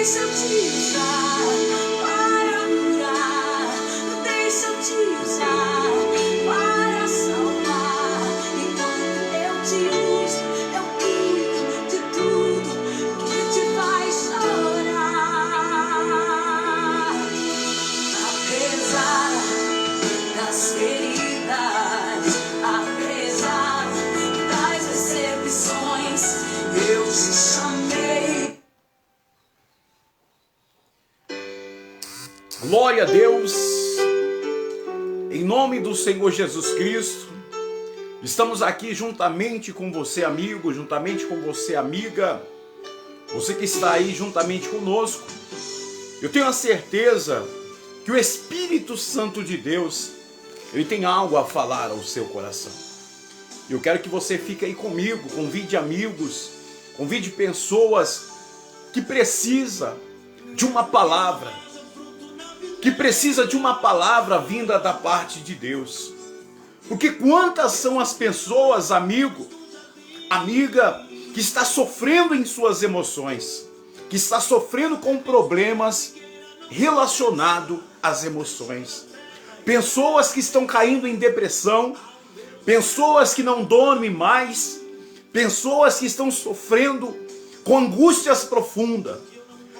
deixa eu te usar para curar, deixa eu te usar para salvar. Enquanto eu te uso, eu cuido de tudo que te faz chorar. Apesar das feridas, apesar das decepções, eu te chamei. Glória a Deus, em nome do Senhor Jesus Cristo, estamos aqui juntamente com você, amigo, juntamente com você, amiga, você que está aí juntamente conosco. Eu tenho a certeza que o Espírito Santo de Deus, ele tem algo a falar ao seu coração. Eu quero que você fique aí comigo, convide amigos, convide pessoas que precisam de uma palavra, vinda da parte de Deus. Porque quantas são as pessoas, amigo, amiga, que está sofrendo em suas emoções, que está sofrendo com problemas relacionados às emoções. Pessoas que estão caindo em depressão, pessoas que não dormem mais, pessoas que estão sofrendo com angústias profundas.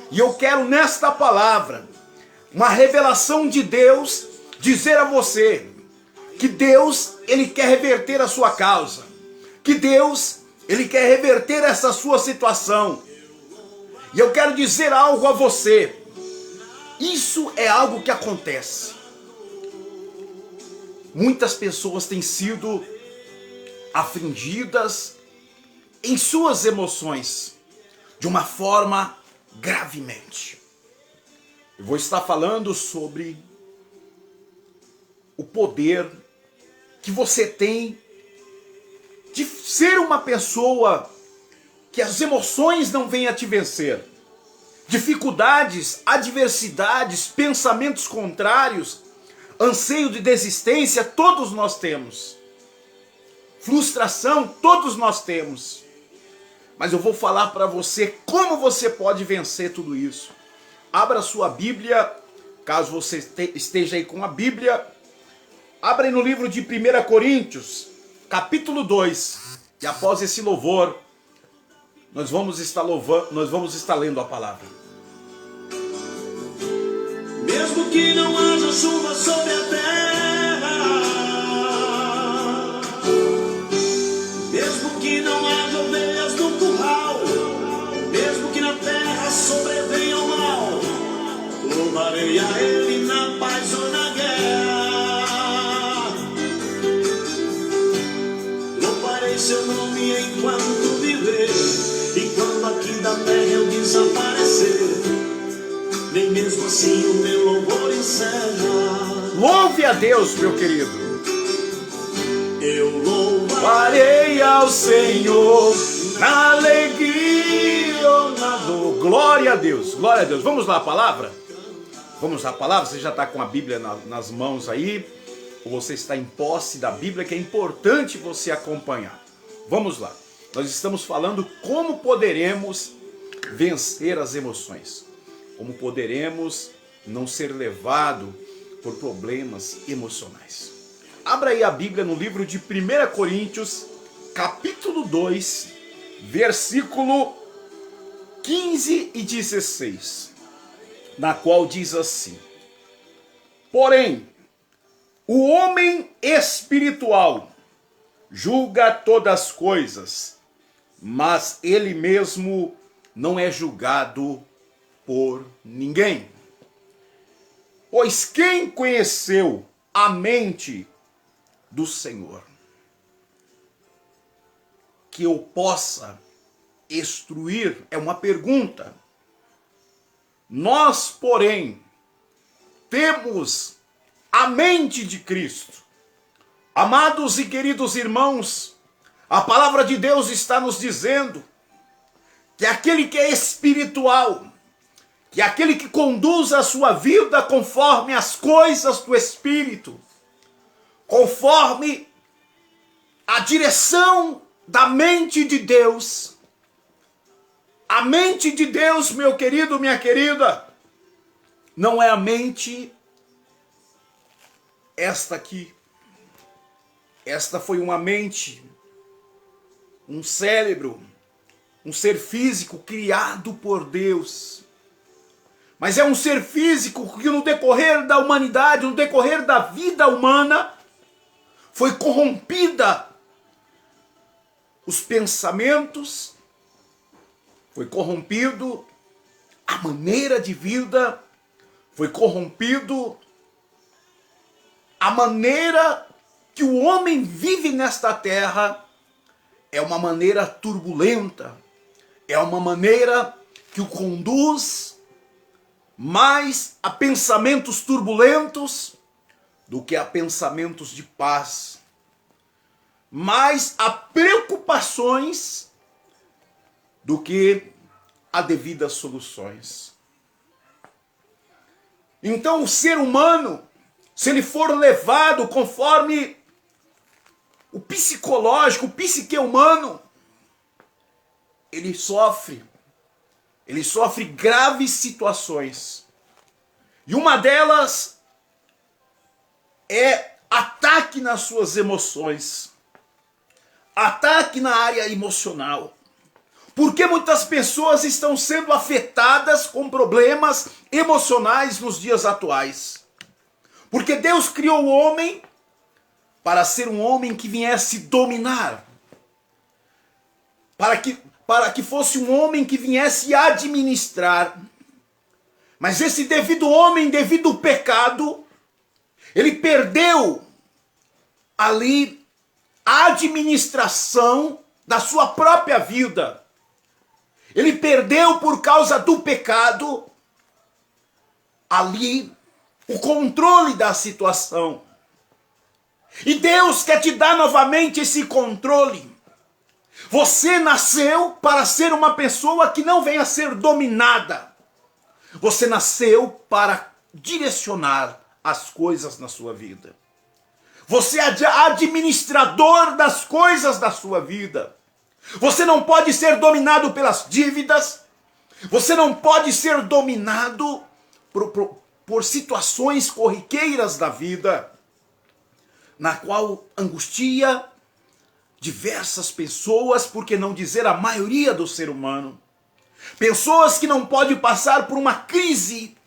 E eu quero nesta palavra, uma revelação de Deus, dizer a você que Deus, ele quer reverter a sua causa, que Deus, ele quer reverter essa sua situação. E eu quero dizer algo a você, isso é algo que acontece. Muitas pessoas têm sido afligidas em suas emoções, de uma forma gravemente. Eu vou estar falando sobre o poder que você tem de ser uma pessoa que as emoções não venham a te vencer. Dificuldades, adversidades, pensamentos contrários, anseio de desistência, todos nós temos. Frustração, todos nós temos. Mas eu vou falar para você como você pode vencer tudo isso. Abra sua Bíblia, caso você esteja aí com a Bíblia. Abra aí no livro de 1 Coríntios, capítulo 2. E após esse louvor, nós vamos estar lendo a palavra. Mesmo que não haja chuva sobre a terra, mesmo que não haja ovelhas no curral, mesmo que na terra sobrevenha o mal, louvarei a Ele na paz ou na guerra. Louvarei seu nome enquanto viver, e quando aqui da terra eu desaparecer, nem mesmo assim o meu louvor encerra. Louve a Deus, meu querido. Eu louvarei ao Senhor Na alegria ou na dor. Glória a Deus, glória a Deus. Vamos lá, a palavra? Vamos lá, a palavra? Você já está com a Bíblia nas mãos aí? Ou você está em posse da Bíblia, que é importante você acompanhar. Vamos lá. Nós estamos falando como poderemos vencer as emoções. Como poderemos não ser levado por problemas emocionais. Abra aí a Bíblia no livro de 1 Coríntios, capítulo 2, versículo 15 e 16, na qual diz assim: porém, o homem espiritual julga todas as coisas, mas ele mesmo não é julgado por ninguém. Pois quem conheceu a mente do Senhor, que eu possa instruir? É uma pergunta. Nós, porém, temos a mente de Cristo. Amados e queridos irmãos, a palavra de Deus está nos dizendo que aquele que é espiritual, que aquele que conduz a sua vida conforme as coisas do Espírito, conforme a direção da mente de Deus, A mente de Deus, meu querido, minha querida, não é a mente esta aqui. Esta foi uma mente, um cérebro, um ser físico criado por Deus. Mas é um ser físico que no decorrer da humanidade, no decorrer da vida humana, foi corrompida. Os pensamentos, foi corrompido a maneira de vida, foi corrompido a maneira que o homem vive nesta terra. É uma maneira turbulenta, é uma maneira que o conduz mais a pensamentos turbulentos do que a pensamentos de paz, mais a preocupações do que a devidas soluções. Então o ser humano, se ele for levado conforme o psicológico, o psique humano, ele sofre graves situações. E uma delas é ataque nas suas emoções, ataque na área emocional. Porque muitas pessoas estão sendo afetadas com problemas emocionais nos dias atuais. Porque Deus criou o homem para ser um homem que viesse dominar. Para que fosse um homem que viesse administrar. Mas esse devido homem, devido ao pecado, ele perdeu ali a administração da sua própria vida. Ele perdeu por causa do pecado ali o controle da situação. E Deus quer te dar novamente esse controle. Você nasceu para ser uma pessoa que não venha a ser dominada. Você nasceu para direcionar as coisas na sua vida. Você é administrador das coisas da sua vida. Você não pode ser dominado pelas dívidas. Você não pode ser dominado por situações corriqueiras da vida, na qual angustia diversas pessoas, por que não dizer a maioria do ser humano. Pessoas que não podem passar por uma crise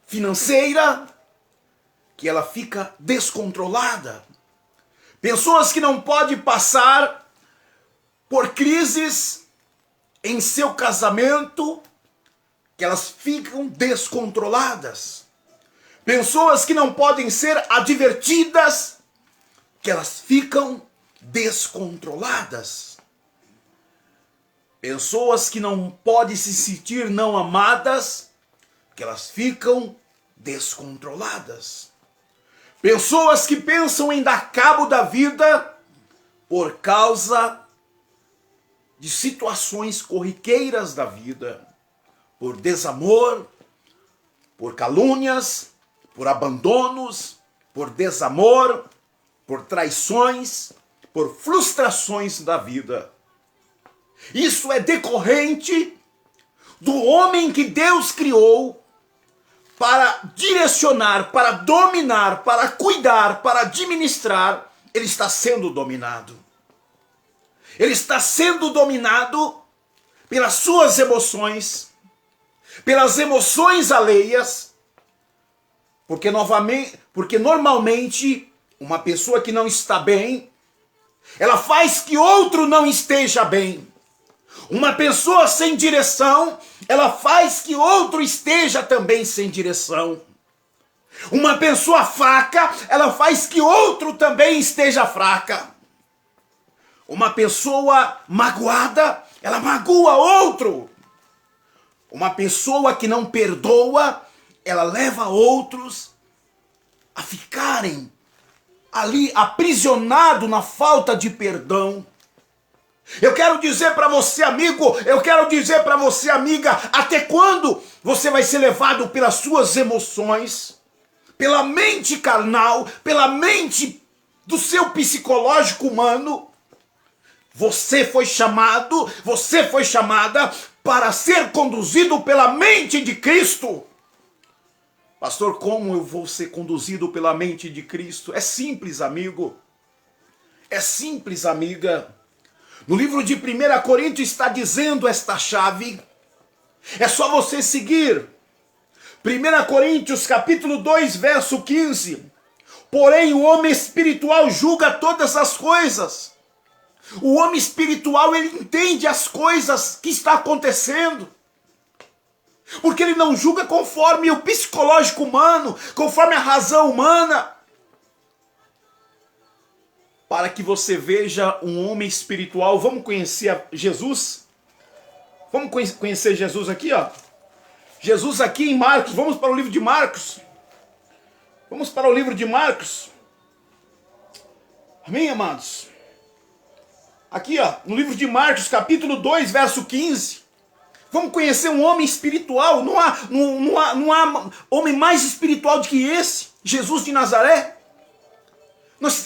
financeira, que ela fica descontrolada. Pessoas que não podem passar por crises em seu casamento, que elas ficam descontroladas. Pessoas que não podem ser advertidas, que elas ficam descontroladas. Pessoas que não podem se sentir não amadas, que elas ficam descontroladas. Pessoas que pensam em dar cabo da vida por causa de situações corriqueiras da vida, por desamor, por calúnias, por abandonos, por desamor, por traições, por frustrações da vida. Isso é decorrente do homem que Deus criou para direcionar, para dominar, para cuidar, para administrar. Ele está sendo dominado. Ele está sendo dominado pelas suas emoções, pelas emoções alheias, porque normalmente uma pessoa que não está bem, ela faz que outro não esteja bem. Uma pessoa sem direção, ela faz que outro esteja também sem direção. Uma pessoa fraca, ela faz que outro também esteja fraca. Uma pessoa magoada, ela magoa outro. Uma pessoa que não perdoa, ela leva outros a ficarem ali aprisionados na falta de perdão. Eu quero dizer para você, amigo, eu quero dizer para você, amiga, até quando você vai ser levado pelas suas emoções, pela mente carnal, pela mente do seu psicológico humano, Você foi chamado, você foi chamada para ser conduzido pela mente de Cristo. Pastor, como eu vou ser conduzido pela mente de Cristo? É simples, amigo. É simples, amiga. No livro de 1 Coríntios está dizendo esta chave. É só você seguir. 1 Coríntios capítulo 2, verso 15. Porém, o homem espiritual julga todas as coisas. O homem espiritual, ele entende as coisas que estão acontecendo. Porque ele não julga conforme o psicológico humano, conforme a razão humana. Para que você veja um homem espiritual, vamos conhecer Jesus? Vamos conhecer Jesus aqui, ó. Jesus aqui em Marcos, vamos para o livro de Marcos. Vamos para o livro de Marcos. Amém, amados? Aqui, ó, no livro de Marcos, capítulo 2, verso 15. Vamos conhecer um homem espiritual. Não há homem mais espiritual do que esse, Jesus de Nazaré.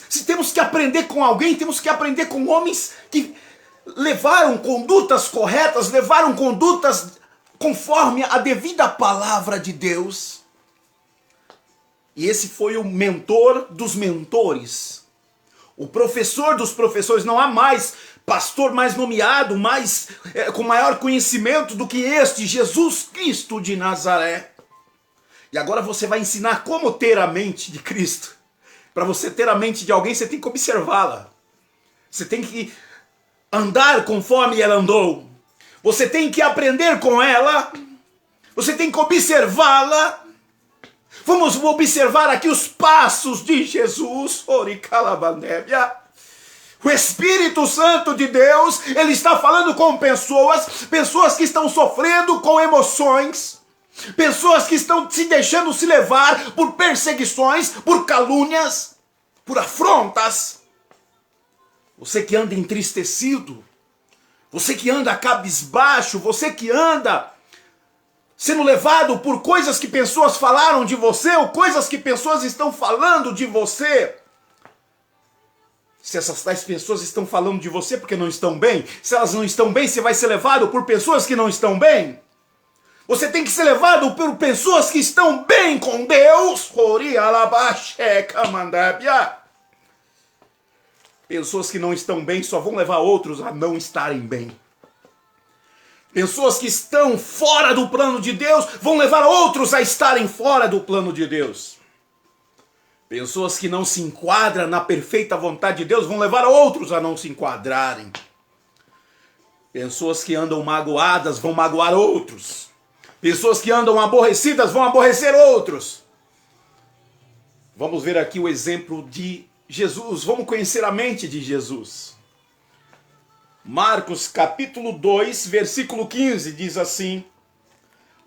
Se temos que aprender com alguém, temos que aprender com homens que levaram condutas corretas, levaram condutas conforme a devida palavra de Deus. E esse foi o mentor dos mentores, o professor dos professores. Não há mais pastor mais nomeado, com maior conhecimento do que este, Jesus Cristo de Nazaré. E agora você vai ensinar como ter a mente de Cristo. Para você ter a mente de alguém, você tem que observá-la. Você tem que andar conforme ela andou. Você tem que aprender com ela. Você tem que observá-la. Vamos observar aqui os passos de Jesus. Oricalabandébia. O Espírito Santo de Deus, ele está falando com pessoas que estão sofrendo com emoções, pessoas que estão se deixando se levar por perseguições, por calúnias, por afrontas. Você que anda entristecido, você que anda cabisbaixo, você que anda sendo levado por coisas que pessoas falaram de você, ou coisas que pessoas estão falando de você. Se essas tais pessoas estão falando de você porque não estão bem, se elas não estão bem, você vai ser levado por pessoas que não estão bem. Você tem que ser levado por pessoas que estão bem com Deus. Pessoas que não estão bem só vão levar outros a não estarem bem. Pessoas que estão fora do plano de Deus vão levar outros a estarem fora do plano de Deus. Pessoas que não se enquadram na perfeita vontade de Deus vão levar outros a não se enquadrarem. Pessoas que andam magoadas vão magoar outros. Pessoas que andam aborrecidas vão aborrecer outros. Vamos ver aqui o exemplo de Jesus. Vamos conhecer a mente de Jesus. Marcos capítulo 2, versículo 15 diz assim: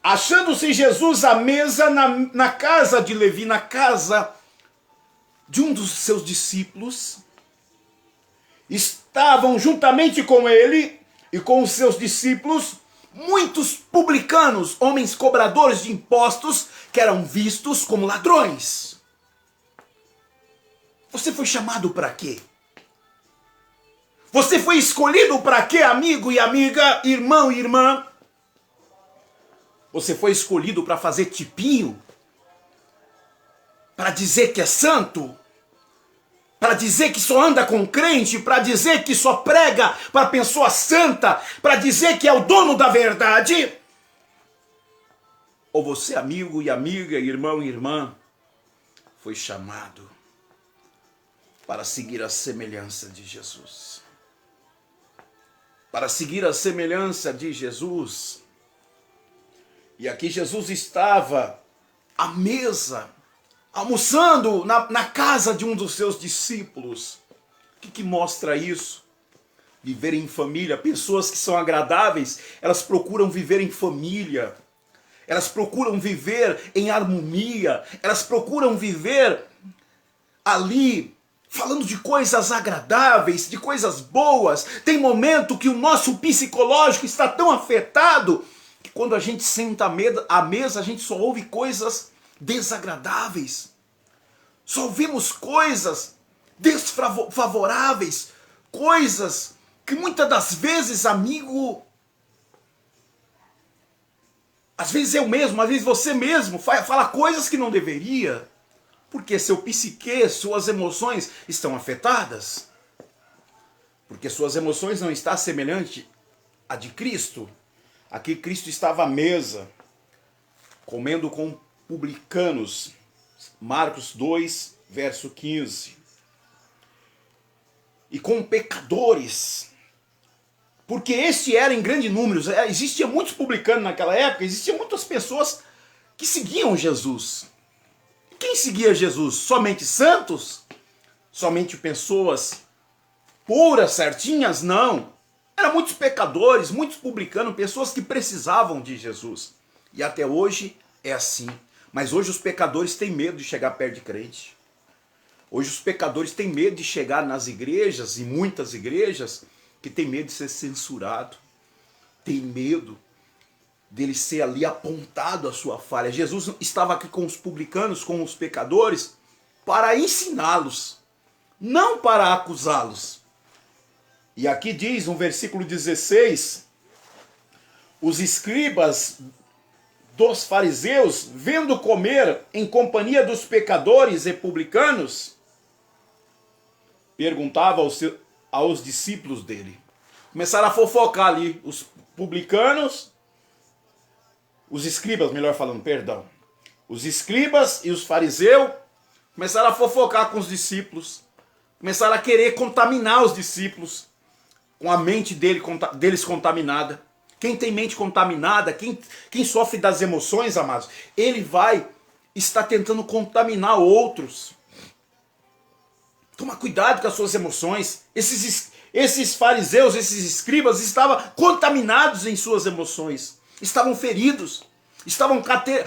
achando-se Jesus à mesa na casa de Levi, na casa de um dos seus discípulos, estavam juntamente com ele e com os seus discípulos muitos publicanos, homens cobradores de impostos, que eram vistos como ladrões. Você foi chamado para quê? Você foi escolhido para quê, amigo e amiga, irmão e irmã? Você foi escolhido para fazer tipinho? Para dizer que é santo? Para dizer que só anda com crente? Para dizer que só prega para pessoa santa? Para dizer que é o dono da verdade? Ou você, amigo e amiga, irmão e irmã, foi chamado para seguir a semelhança de Jesus? Para seguir a semelhança de Jesus. E aqui Jesus estava à mesa, almoçando na casa de um dos seus discípulos. O que mostra isso? Viver em família. Pessoas que são agradáveis, elas procuram viver em família. Elas procuram viver em harmonia. Elas procuram viver ali, falando de coisas agradáveis, de coisas boas. Tem momento que o nosso psicológico está tão afetado que quando a gente senta à mesa, a gente só ouve coisas desagradáveis. Só ouvimos coisas desfavoráveis, coisas que muitas das vezes, amigo, às vezes eu mesmo, às vezes você mesmo, fala coisas que não deveria, porque seu psique, suas emoções estão afetadas, porque suas emoções não estão semelhantes à de Cristo. Aqui Cristo estava à mesa, comendo com publicanos, Marcos 2, verso 15, e com pecadores, porque este era em grande número. Existiam muitos publicanos naquela época, existiam muitas pessoas que seguiam Jesus. E quem seguia Jesus? Somente santos? Somente pessoas puras, certinhas? Não. Eram muitos pecadores, muitos publicanos, pessoas que precisavam de Jesus. E até hoje é assim. Mas hoje os pecadores têm medo de chegar perto de crente. Hoje os pecadores têm medo de chegar nas igrejas, e muitas igrejas, que tem medo de ser censurado, tem medo dele ser ali apontado a sua falha. Jesus estava aqui com os publicanos, com os pecadores, para ensiná-los, não para acusá-los. E aqui diz no versículo 16, os escribas dos fariseus, vendo comer em companhia dos pecadores e publicanos, perguntavam aos discípulos dele. Começaram a fofocar ali, os publicanos, os escribas, melhor falando, perdão. Os escribas e os fariseus começaram a fofocar com os discípulos, começaram a querer contaminar os discípulos, com a mente deles contaminada. Quem tem mente contaminada, quem sofre das emoções, amados, ele vai estar tentando contaminar outros. Toma cuidado com as suas emoções. Esses fariseus, esses escribas estavam contaminados em suas emoções. Estavam feridos. Estavam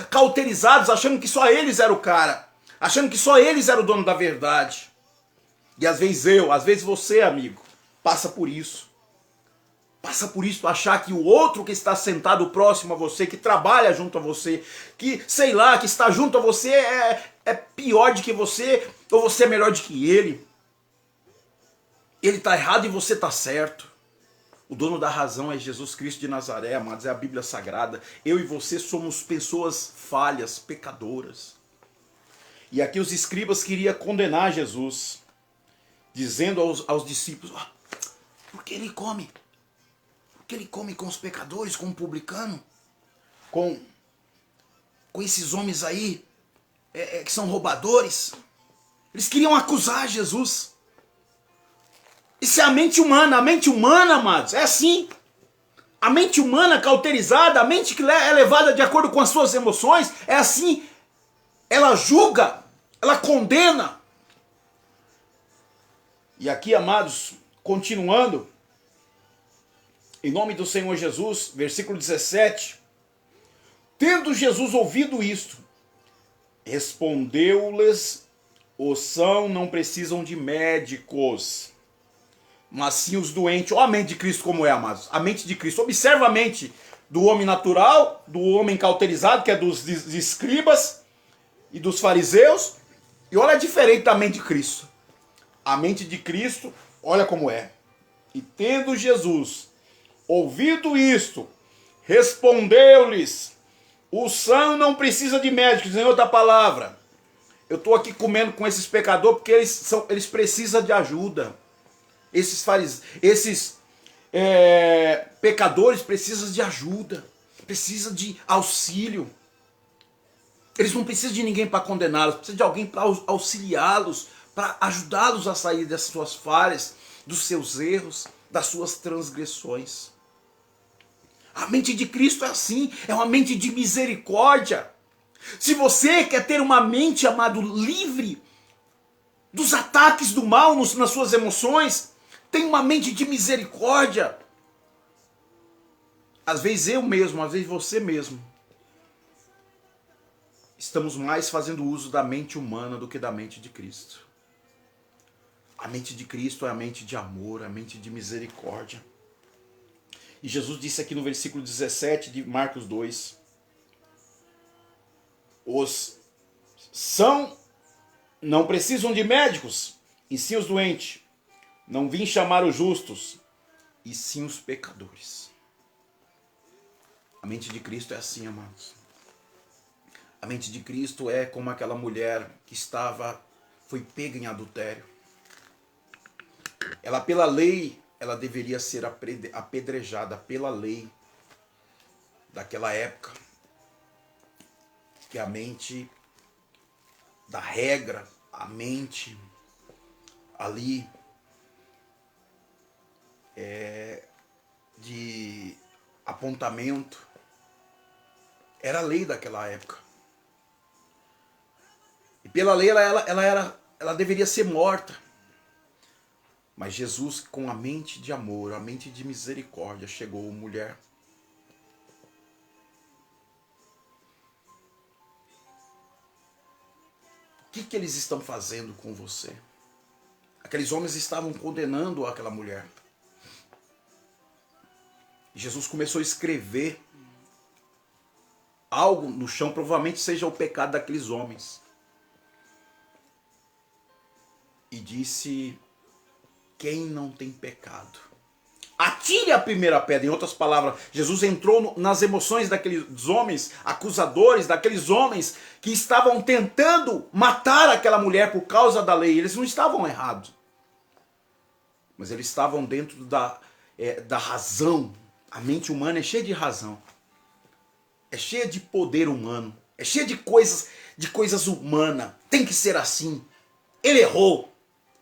cauterizados, achando que só eles eram o cara. Achando que só eles eram o dono da verdade. E às vezes você, amigo, passa por isso. Passa por isso, achar que o outro que está sentado próximo a você, que trabalha junto a você, que, sei lá, que está junto a você é pior do que você, ou você é melhor do que ele. Ele está errado e você está certo. O dono da razão é Jesus Cristo de Nazaré, amados, é a Bíblia Sagrada. Eu e você somos pessoas falhas, pecadoras. E aqui os escribas queriam condenar Jesus, dizendo aos discípulos, por que ele come? Porque ele come com os pecadores, com o publicano, com esses homens aí, que são roubadores. Eles queriam acusar Jesus. Isso é a mente humana. A mente humana, amados, é assim. A mente humana cauterizada, a mente que é levada de acordo com as suas emoções, é assim. Ela julga, ela condena. E aqui, amados, continuando, em nome do Senhor Jesus, versículo 17. Tendo Jesus ouvido isto, respondeu-lhes, os sãos não precisam de médicos, mas sim os doentes. Olha a mente de Cristo como é, amados. A mente de Cristo. Observa a mente do homem natural, do homem cauterizado, que é dos escribas e dos fariseus. E olha a diferença da mente de Cristo. A mente de Cristo, olha como é. E tendo Jesus ouvido isto, respondeu-lhes, o são não precisa de médicos. Em outra palavra, eu estou aqui comendo com esses pecadores porque eles precisam de ajuda. Esses pecadores precisam de ajuda, precisam de auxílio. Eles não precisam de ninguém para condená-los, precisam de alguém para auxiliá-los, para ajudá-los a sair das suas falhas, dos seus erros, das suas transgressões. A mente de Cristo é assim, é uma mente de misericórdia. Se você quer ter uma mente, amado, livre dos ataques do mal nas suas emoções, tem uma mente de misericórdia. Às vezes eu mesmo, às vezes você mesmo, estamos mais fazendo uso da mente humana do que da mente de Cristo. A mente de Cristo é a mente de amor, a mente de misericórdia. E Jesus disse aqui no versículo 17 de Marcos 2, os são não precisam de médicos, e sim os doentes. Não vim chamar os justos, e sim os pecadores. A mente de Cristo é assim, amados. A mente de Cristo é como aquela mulher que foi pega em adultério. Ela, pela lei, ela deveria ser apedrejada pela lei daquela época, que a mente da regra, a mente ali de apontamento, era a lei daquela época. E pela lei ela deveria ser morta. Mas Jesus, com a mente de amor, a mente de misericórdia, chegou, mulher. O que eles estão fazendo com você? Aqueles homens estavam condenando aquela mulher. E Jesus começou a escrever algo no chão, provavelmente seja o pecado daqueles homens. E disse: quem não tem pecado, atire a primeira pedra. Em outras palavras, Jesus entrou nas emoções daqueles homens acusadores, daqueles homens que estavam tentando matar aquela mulher por causa da lei. Eles não estavam errados, mas eles estavam dentro da razão. A mente humana é cheia de razão, é cheia de poder humano, é cheia de coisas humanas. Tem que ser assim. Ele errou,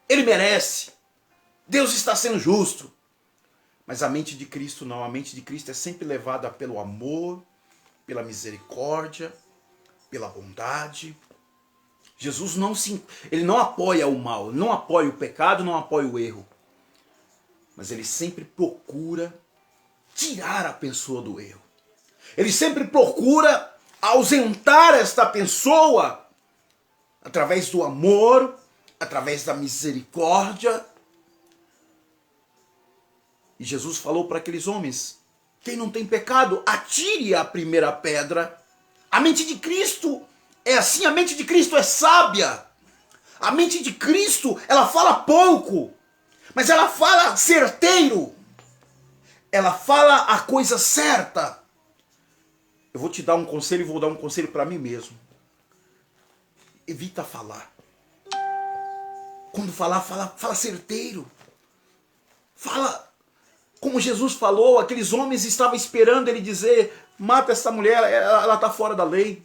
ele merece, Deus está sendo justo. Mas a mente de Cristo não. A mente de Cristo é sempre levada pelo amor, pela misericórdia, pela bondade. Jesus ele não apoia o mal, não apoia o pecado, não apoia o erro. Mas ele sempre procura tirar a pessoa do erro. Ele sempre procura ausentar esta pessoa através do amor, através da misericórdia. E Jesus falou para aqueles homens: quem não tem pecado, atire a primeira pedra. A mente de Cristo é assim, a mente de Cristo é sábia. A mente de Cristo, ela fala pouco, mas ela fala certeiro. Ela fala a coisa certa. Eu vou te dar um conselho e vou dar um conselho para mim mesmo. Evita falar. Quando falar, fala certeiro. Fala como Jesus falou. Aqueles homens estavam esperando ele dizer: mata essa mulher, ela está fora da lei.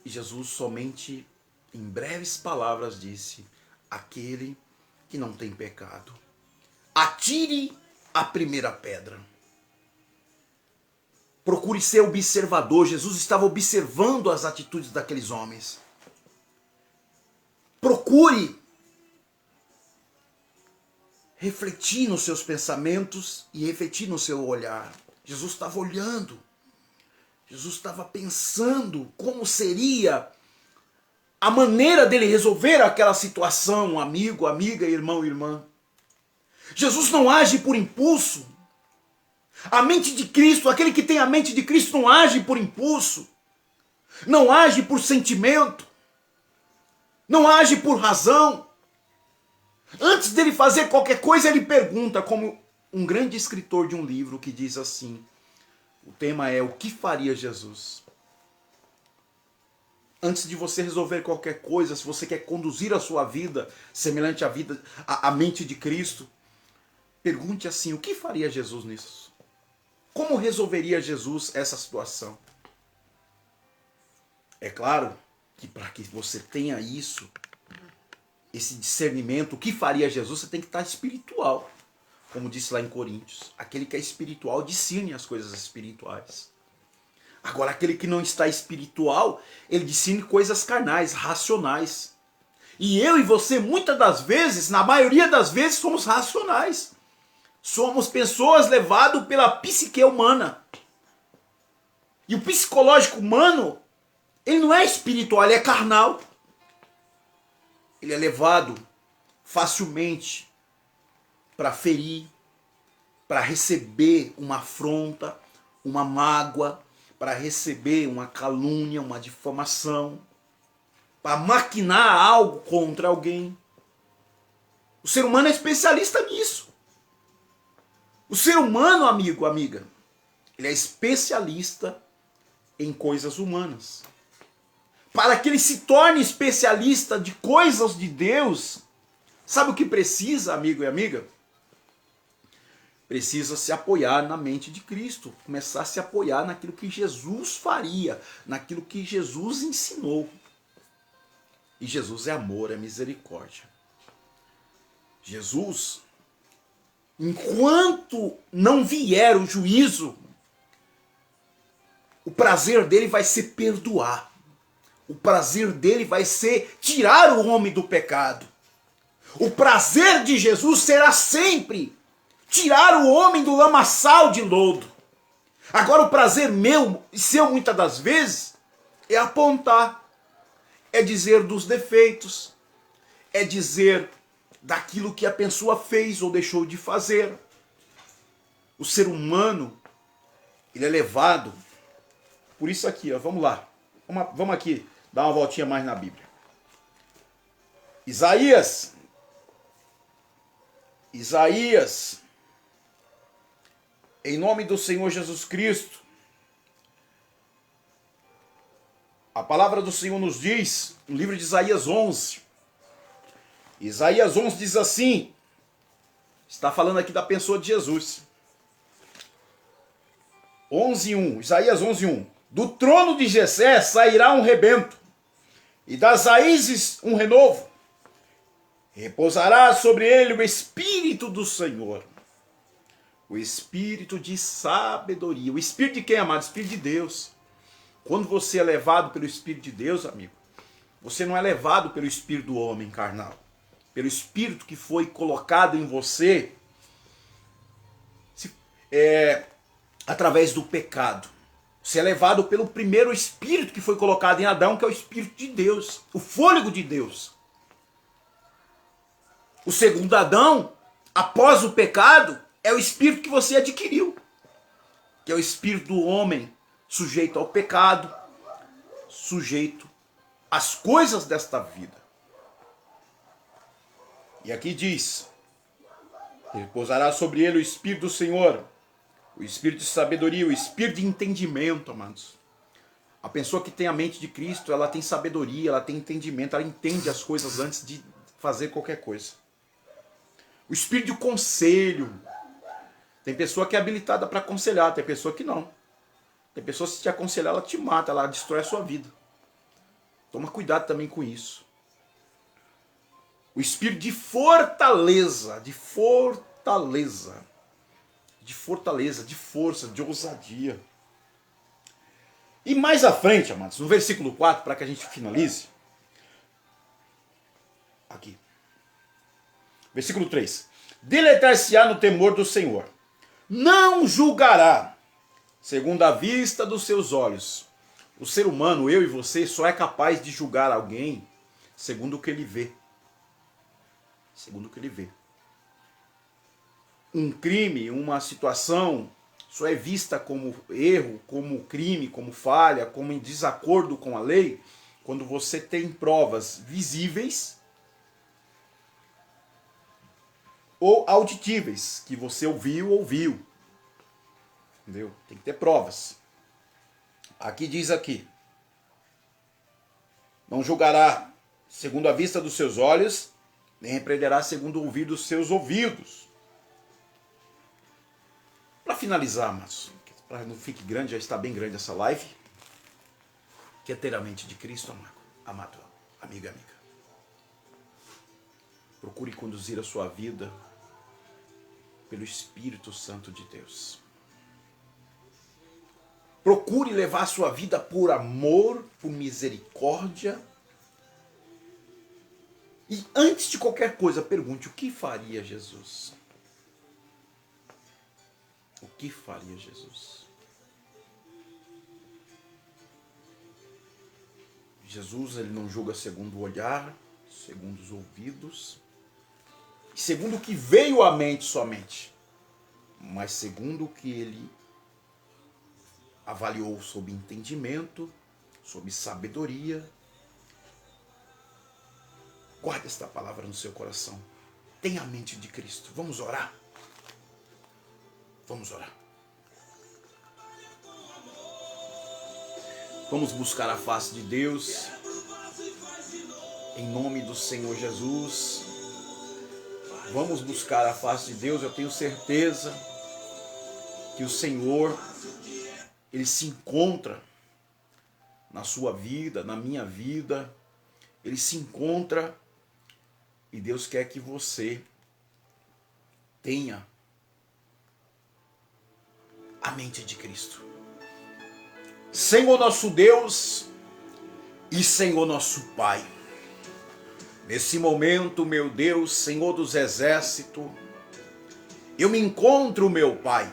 E Jesus somente, em breves palavras, disse: aquele que não tem pecado, atire a primeira pedra. Procure ser observador. Jesus estava observando as atitudes daqueles homens. Procure refletir nos seus pensamentos e refletir no seu olhar. Jesus estava olhando. Jesus estava pensando como seria a maneira dele resolver aquela situação, amigo, amiga, irmão, irmã. Jesus não age por impulso. A mente de Cristo, aquele que tem a mente de Cristo, não age por impulso. Não age por sentimento. Não age por razão. Antes dele fazer qualquer coisa, ele pergunta, como um grande escritor de um livro que diz assim, o tema é: o que faria Jesus? Antes de você resolver qualquer coisa, se você quer conduzir a sua vida semelhante à mente de Cristo, pergunte assim: o que faria Jesus nisso? Como resolveria Jesus essa situação? É claro que para que você tenha isso, esse discernimento, o que faria Jesus, você tem que estar espiritual. Como disse lá em Coríntios, aquele que é espiritual discerne as coisas espirituais. Agora, aquele que não está espiritual, ele discerne coisas carnais, racionais. E eu e você, muitas das vezes, na maioria das vezes, somos racionais. Somos pessoas levadas pela psique humana. E o psicológico humano, ele não é espiritual, ele é carnal. Ele é levado facilmente para ferir, para receber uma afronta, uma mágoa, para receber uma calúnia, uma difamação, para maquinar algo contra alguém. O ser humano é especialista nisso. O ser humano, amigo, amiga, ele é especialista em coisas humanas. Para que ele se torne especialista de coisas de Deus, sabe o que precisa, amigo e amiga? Precisa se apoiar na mente de Cristo, começar a se apoiar naquilo que Jesus faria, naquilo que Jesus ensinou. E Jesus é amor, é misericórdia. Jesus, enquanto não vier o juízo, o prazer dele vai ser perdoar. O prazer dele vai ser tirar o homem do pecado. O prazer de Jesus será sempre tirar o homem do lamaçal de lodo. Agora o prazer meu e seu muitas das vezes é apontar, é dizer dos defeitos, é dizer daquilo que a pessoa fez ou deixou de fazer. O ser humano, ele é levado por isso aqui, ó, vamos lá. Vamos aqui dar uma voltinha mais na Bíblia. Isaías, em nome do Senhor Jesus Cristo, a palavra do Senhor nos diz, no livro de Isaías 11, Isaías 11 diz assim, está falando aqui da pessoa de Jesus. 11:1, Isaías 11:1. Do trono de Jessé sairá um rebento, e das raízes um renovo. Repousará sobre ele o Espírito do Senhor, o Espírito de sabedoria. O Espírito de quem, amado? O Espírito de Deus. Quando você é levado pelo Espírito de Deus, amigo, você não é levado pelo espírito do homem carnal, pelo Espírito que foi colocado em você através do pecado. Você é levado pelo primeiro Espírito que foi colocado em Adão, que é o Espírito de Deus, o fôlego de Deus. O segundo Adão, após o pecado, é o Espírito que você adquiriu, que é o Espírito do homem sujeito ao pecado, sujeito às coisas desta vida. E aqui diz, repousará sobre ele o Espírito do Senhor, o Espírito de sabedoria, o Espírito de entendimento, amados. A pessoa que tem a mente de Cristo, ela tem sabedoria, ela tem entendimento, ela entende as coisas antes de fazer qualquer coisa. O Espírito de conselho. Tem pessoa que é habilitada para aconselhar, tem pessoa que não. Tem pessoa que se te aconselhar, ela te mata, ela destrói a sua vida. Toma cuidado também com isso. O Espírito de fortaleza, de força, de ousadia. E mais à frente, amados, no versículo 4, para que a gente finalize. Aqui. Versículo 3. Deleitar-se-á no temor do Senhor. Não julgará, segundo a vista dos seus olhos. O ser humano, eu e você, só é capaz de julgar alguém segundo o que ele vê. Segundo o que ele vê. Um crime, uma situação, só é vista como erro, como crime, como falha, como em desacordo com a lei, quando você tem provas visíveis ou auditíveis, que você ouviu. Entendeu? Tem que ter provas. Aqui diz aqui. Não julgará segundo a vista dos seus olhos, nem repreenderá segundo o ouvir dos seus ouvidos. Para finalizar, mas para não fique grande, já está bem grande essa live, que é ter a mente de Cristo, amado, amiga. Procure conduzir a sua vida pelo Espírito Santo de Deus. Procure levar a sua vida por amor, por misericórdia. E antes de qualquer coisa, pergunte: o que faria Jesus? O que faria Jesus? Jesus, ele não julga segundo o olhar, segundo os ouvidos, segundo o que veio à mente somente, mas segundo o que ele avaliou sob entendimento, sob sabedoria. Guarde esta palavra no seu coração. Tenha a mente de Cristo. Vamos orar. Vamos orar. Vamos buscar a face de Deus. Em nome do Senhor Jesus. Vamos buscar a face de Deus. Eu tenho certeza que o Senhor, Ele se encontra na sua vida, na minha vida. Ele se encontra e Deus quer que você tenha a mente de Cristo. Senhor nosso Deus e Senhor nosso Pai, nesse momento, meu Deus, Senhor dos exércitos, eu me encontro, meu Pai,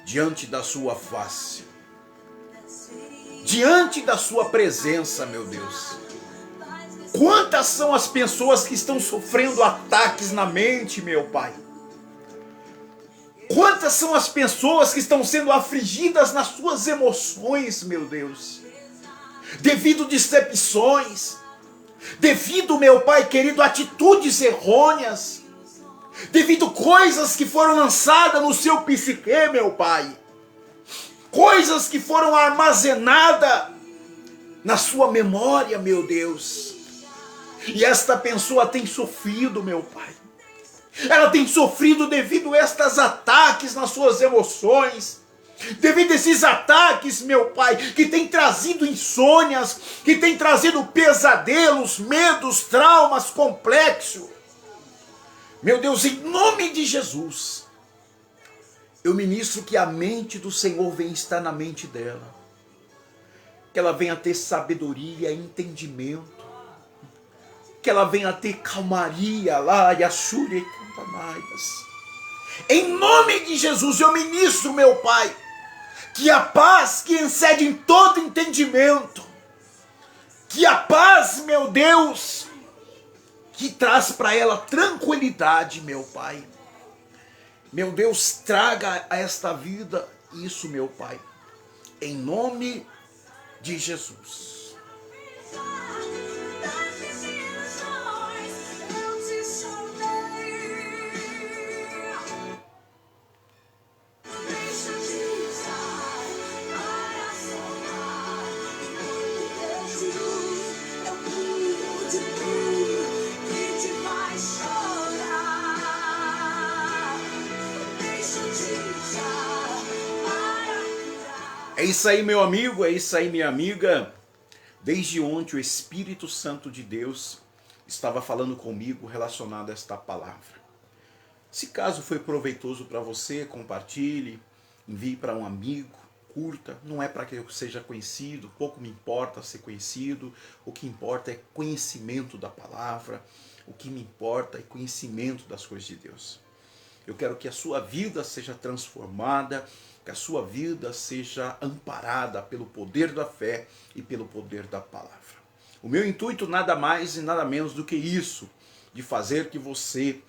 diante da sua face, diante da sua presença, meu Deus. Quantas são as pessoas que estão sofrendo ataques na mente, meu Pai? Quantas são as pessoas que estão sendo afligidas nas suas emoções, meu Deus? Devido a decepções, devido, meu Pai querido, a atitudes errôneas, devido a coisas que foram lançadas no seu psique, meu Pai. Coisas que foram armazenadas na sua memória, meu Deus. E esta pessoa tem sofrido, meu Pai. Ela tem sofrido devido a estes ataques nas suas emoções. Devido a esses ataques, meu Pai, que tem trazido insônias, que tem trazido pesadelos, medos, traumas, complexos. Meu Deus, em nome de Jesus, eu ministro que a mente do Senhor venha estar na mente dela. Que ela venha ter sabedoria e entendimento. Que ela venha ter calmaria lá, e Yashuri e Cantanaias. Em nome de Jesus, eu ministro, meu Pai, que a paz que excede em todo entendimento, que a paz, meu Deus, que traz para ela tranquilidade, meu Pai. Meu Deus, traga a esta vida isso, meu Pai, em nome de Jesus. É isso aí, meu amigo, é isso aí, minha amiga. Desde ontem o Espírito Santo de Deus estava falando comigo relacionado a esta palavra. Se caso foi proveitoso para você, compartilhe, envie para um amigo, curta. Não é para que eu seja conhecido, pouco me importa ser conhecido. O que importa é conhecimento da palavra. O que me importa é conhecimento das coisas de Deus. Eu quero que a sua vida seja transformada, que a sua vida seja amparada pelo poder da fé e pelo poder da palavra. O meu intuito nada mais e nada menos do que isso, de fazer que você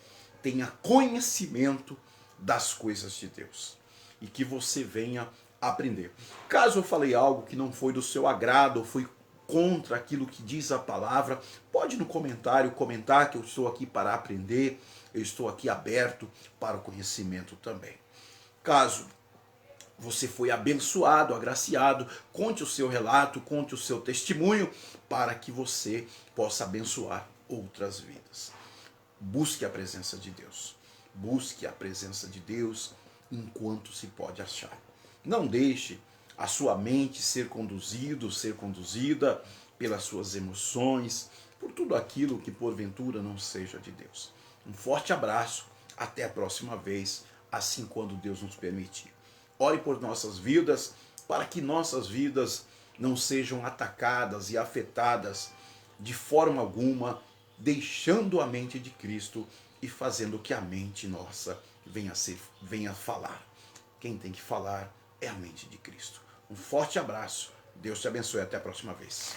tenha conhecimento das coisas de Deus e que você venha aprender. Caso eu falei algo que não foi do seu agrado ou foi contra aquilo que diz a palavra, pode no comentário comentar que eu estou aqui para aprender, eu estou aqui aberto para o conhecimento também. Caso você foi abençoado, agraciado, conte o seu relato, conte o seu testemunho, para que você possa abençoar outras vidas. Busque a presença de Deus. Busque a presença de Deus enquanto se pode achar. Não deixe a sua mente ser conduzido, ser conduzida pelas suas emoções, por tudo aquilo que porventura não seja de Deus. Um forte abraço, até a próxima vez, assim quando Deus nos permitir. Ore por nossas vidas, para que nossas vidas não sejam atacadas e afetadas de forma alguma, deixando a mente de Cristo e fazendo que a mente nossa venha falar. Quem tem que falar é a mente de Cristo. Um forte abraço, Deus te abençoe, até a próxima vez.